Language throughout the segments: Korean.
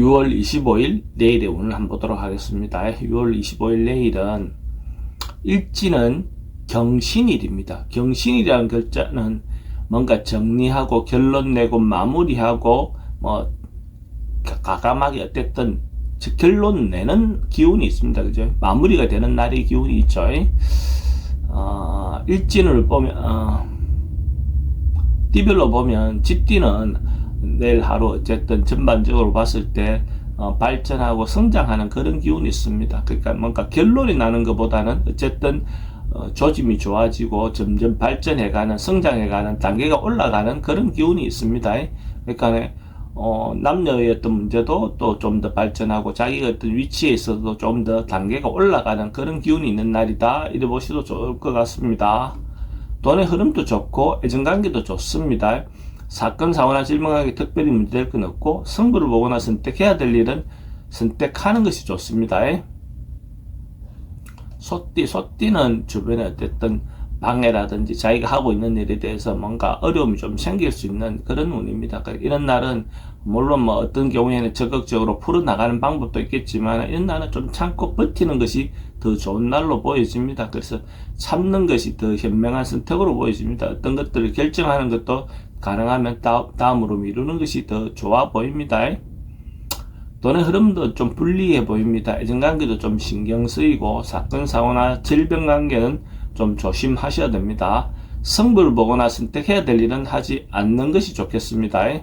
6월 25일 내일의 운을 한번 보도록 하겠습니다. 6월 25일 내일은 일지는 경신일입니다. 경신이라는 글자는 뭔가 정리하고 결론 내고 마무리하고 뭐 가감하게 어쨌든 결론 내는 기운이 있습니다. 그죠? 마무리가 되는 날의 기운이 있죠. 일진을 보면 띠별로 보면 집띠는 내일 하루 어쨌든 전반적으로 봤을 때 발전하고 성장하는 그런 기운이 있습니다. 그러니까 뭔가 결론이 나는 것보다는 어쨌든 조짐이 좋아지고 점점 발전해가는 성장해가는 단계가 올라가는 그런 기운이 있습니다. 그러니까 남녀의 어떤 문제도 또 좀 더 발전하고 자기가 어떤 위치에 있어도 좀 더 단계가 올라가는 그런 기운이 있는 날이다, 이래 보셔도 좋을 것 같습니다. 돈의 흐름도 좋고 애정관계도 좋습니다. 사건, 사고나 질문하기 특별히 문제될 건 없고 승부를 보거나 선택해야 될 일은 선택하는 것이 좋습니다. 소띠는 주변에 어쨌든 방해라든지 자기가 하고 있는 일에 대해서 뭔가 어려움이 좀 생길 수 있는 그런 운입니다. 이런 날은 물론 뭐 어떤 경우에는 적극적으로 풀어나가는 방법도 있겠지만 이런 날은 좀 참고 버티는 것이 더 좋은 날로 보여집니다. 그래서 참는 것이 더 현명한 선택으로 보여집니다. 어떤 것들을 결정하는 것도 가능하면 다음으로 미루는 것이 더 좋아 보입니다. 돈의 흐름도 좀 불리해 보입니다. 애정관계도 좀 신경 쓰이고 사건, 사고나 질병 관계는 좀 조심하셔야 됩니다. 승부를 보거나 선택해야 될 일은 하지 않는 것이 좋겠습니다.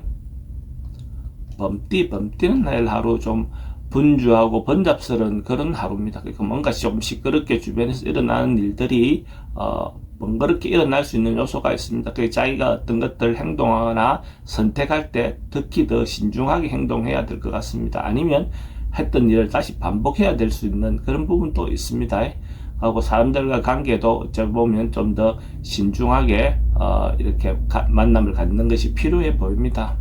범띠는 내일 하루 좀 분주하고 번잡스러운 그런 하루입니다. 그러니까 뭔가 좀 시끄럽게 주변에서 일어나는 일들이 번거롭게 일어날 수 있는 요소가 있습니다. 그래서 자기가 어떤 것들 행동하거나 선택할 때 특히 더 신중하게 행동해야 될 것 같습니다. 아니면 했던 일을 다시 반복해야 될 수 있는 그런 부분도 있습니다. 하고 사람들과 관계도 어찌 보면 좀 더 신중하게 이렇게 만남을 갖는 것이 필요해 보입니다.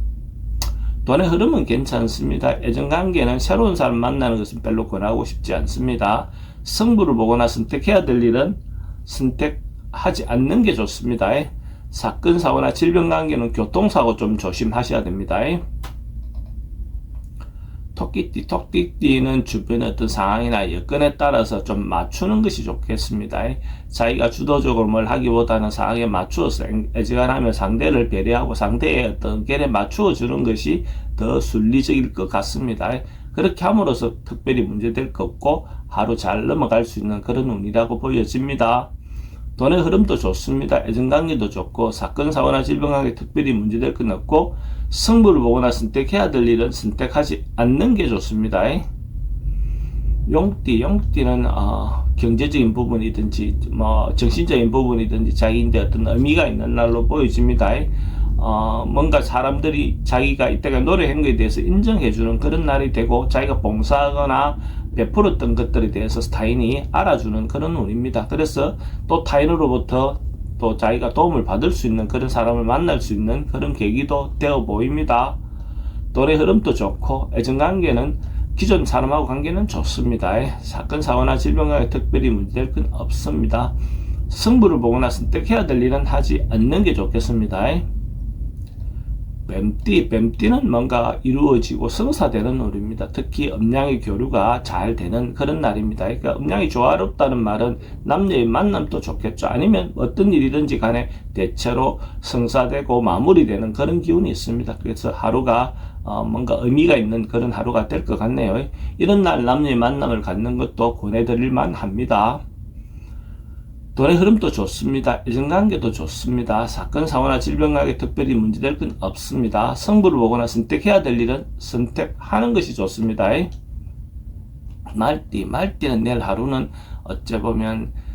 돈의 흐름은 괜찮습니다. 애정관계는 새로운 사람 만나는 것은 별로 권하고 싶지 않습니다. 승부를 보거나 선택해야 될 일은 선택하지 않는 게 좋습니다. 사건, 사고나 질병 관계는 교통사고 좀 조심하셔야 됩니다. 토끼띠는 주변의 어떤 상황이나 여건에 따라서 좀 맞추는 것이 좋겠습니다. 자기가 주도적으로 뭘 하기보다는 상황에 맞추어서 애지간하면 상대를 배려하고 상대의 어떤 결에 맞추어 주는 것이 더 순리적일 것 같습니다. 그렇게 함으로써 특별히 문제될 것 없고 하루 잘 넘어갈 수 있는 그런 운이라고 보여집니다. 돈의 흐름도 좋습니다. 애정관계도 좋고 사건, 사고나 질병 관계 특별히 문제될 건 없고 승부를 보거나 선택해야 될 일은 선택하지 않는 게 좋습니다. 용띠는 경제적인 부분이든지 뭐 정신적인 부분이든지 자기인데 어떤 의미가 있는 날로 보여집니다. 뭔가 사람들이 자기가 이때가 노력한 것에 대해서 인정해주는 그런 날이 되고 자기가 봉사하거나 베풀었던 것들에 대해서 타인이 알아주는 그런 운입니다. 그래서 또 타인으로부터 또 자기가 도움을 받을 수 있는 그런 사람을 만날 수 있는 그런 계기도 되어 보입니다. 돈의 흐름도 좋고 애정관계는 기존 사람하고 관계는 좋습니다. 사건, 사고나 질병 관계 특별히 문제될 건 없습니다. 승부를 보거나 선택해야 될 일은 하지 않는 게 좋겠습니다. 뱀띠는 뭔가 이루어지고 성사되는 날입니다. 특히 음양의 교류가 잘 되는 그런 날입니다. 그러니까 음양이 조화롭다는 말은 남녀의 만남도 좋겠죠. 아니면 어떤 일이든지 간에 대체로 성사되고 마무리되는 그런 기운이 있습니다. 그래서 하루가 뭔가 의미가 있는 그런 하루가 될 것 같네요. 이런 날 남녀의 만남을 갖는 것도 권해드릴 만합니다. 돈의 흐름도 좋습니다. 애정관계도 좋습니다. 사건, 사고나 질병 관계 특별히 문제될 건 없습니다. 승부를 보거나 선택해야 될 일은 선택하는 것이 좋습니다. 말띠는 내일 하루는 어째 보면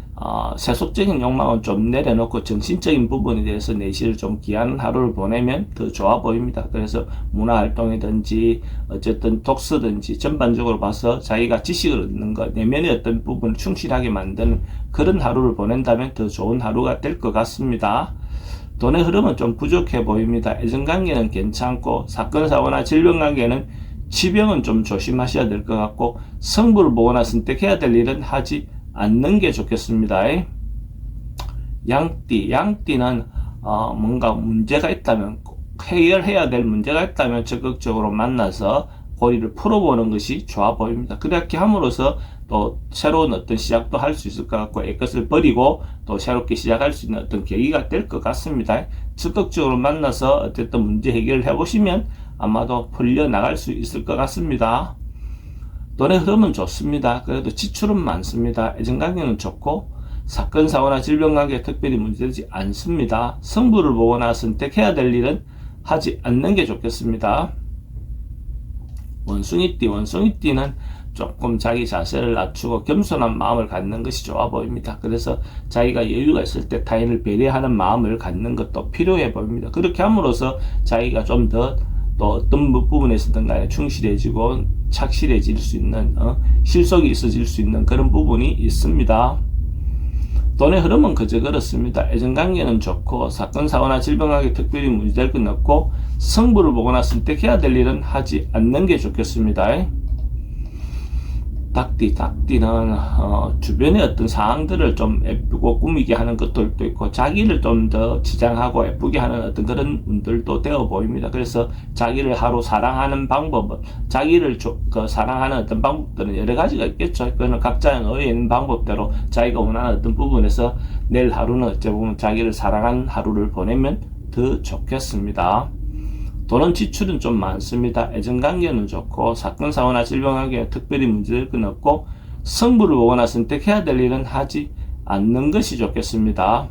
세속적인 욕망은 좀 내려놓고 정신적인 부분에 대해서 내실을 좀 기하는 하루를 보내면 더 좋아 보입니다. 그래서 문화활동이든지 어쨌든 독서든지 전반적으로 봐서 자기가 지식을 얻는 것, 내면의 어떤 부분을 충실하게 만드는 그런 하루를 보낸다면 더 좋은 하루가 될 것 같습니다. 돈의 흐름은 좀 부족해 보입니다. 애정관계는 괜찮고 사건, 사고나 질병 관계는 치병은 좀 조심하셔야 될 것 같고 승부를 보거나 선택해야 될 일은 하지 않는 게 좋겠습니다. 양띠는 뭔가 문제가 있다면 해결해야 될 문제가 있다면 적극적으로 만나서 고리를 풀어보는 것이 좋아 보입니다. 그렇게 함으로써 또 새로운 어떤 시작도 할 수 있을 것 같고, 옛것을 버리고 또 새롭게 시작할 수 있는 어떤 계기가 될 것 같습니다. 적극적으로 만나서 어쨌든 문제 해결을 해보시면 아마도 풀려나갈 수 있을 것 같습니다. 돈의 흐름은 좋습니다. 그래도 지출은 많습니다. 애정관계는 좋고, 사건, 사고나 질병관계에 특별히 문제되지 않습니다. 승부를 보거나 선택해야 될 일은 하지 않는 게 좋겠습니다. 원숭이띠는 조금 자기 자세를 낮추고 겸손한 마음을 갖는 것이 좋아 보입니다. 그래서 자기가 여유가 있을 때 타인을 배려하는 마음을 갖는 것도 필요해 보입니다. 그렇게 함으로써 자기가 좀 더 또 어떤 부분에서든 간에 충실해지고 착실해질 수 있는 실속이 있어질 수 있는 그런 부분이 있습니다. 돈의 흐름은 그저 그렇습니다. 애정관계는 좋고, 사건, 사고나 질병관계 특별히 문제될 건 없고, 승부를 보거나 선택해야 될 일은 하지 않는 게 좋겠습니다. 닭띠는 주변의 어떤 상황들을 좀 예쁘고 꾸미게 하는 것들도 있고, 자기를 좀 더 지장하고 예쁘게 하는 어떤 그런 운들도 되어 보입니다. 그래서 자기를 하루 사랑하는 방법은, 자기를 사랑하는 어떤 방법들은 여러 가지가 있겠죠. 그거는 각자의 놓여 있는 방법대로 자기가 원하는 어떤 부분에서 내일 하루는 어찌 보면 자기를 사랑하는 하루를 보내면 더 좋겠습니다. 돈은 지출은 좀 많습니다. 애정관계는 좋고, 사건, 사고나 질병관계에 특별히 문제될 건 없고, 승부를 보거나 선택해야 될 일은 하지 않는 것이 좋겠습니다.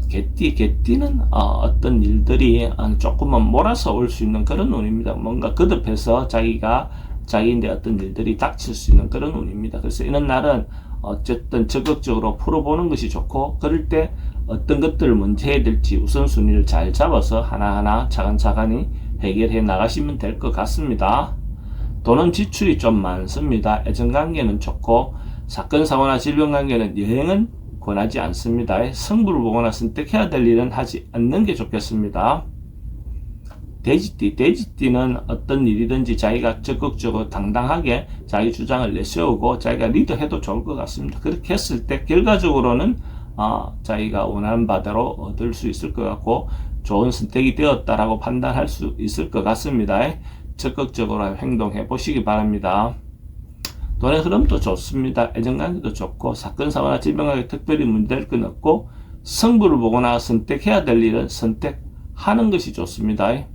개띠는 어떤 일들이 조금만 몰아서 올 수 있는 그런 운입니다. 뭔가 거듭해서 자기인데 어떤 일들이 닥칠 수 있는 그런 운입니다. 그래서 이런 날은 어쨌든 적극적으로 풀어보는 것이 좋고, 그럴 때 어떤 것들을 먼저 해야 될지 우선순위를 잘 잡아서 하나하나 차근차근히 해결해 나가시면 될 것 같습니다. 돈은 지출이 좀 많습니다. 애정관계는 좋고, 사건, 사고나 질병관계는 여행은 권하지 않습니다. 승부를 보거나 선택해야 될 일은 하지 않는 게 좋겠습니다. 돼지띠는 어떤 일이든지 자기가 적극적으로 당당하게 자기 주장을 내세우고 자기가 리더해도 좋을 것 같습니다. 그렇게 했을 때 결과적으로는 자기가 원하는 바대로 얻을 수 있을 것 같고, 좋은 선택이 되었다라고 판단할 수 있을 것 같습니다. 적극적으로 행동해 보시기 바랍니다. 돈의 흐름도 좋습니다. 애정관계도 좋고, 사건, 사고나 질병관계 특별히 문제될 건 없고, 승부를 보거나 선택해야 될 일은 선택하는 것이 좋습니다.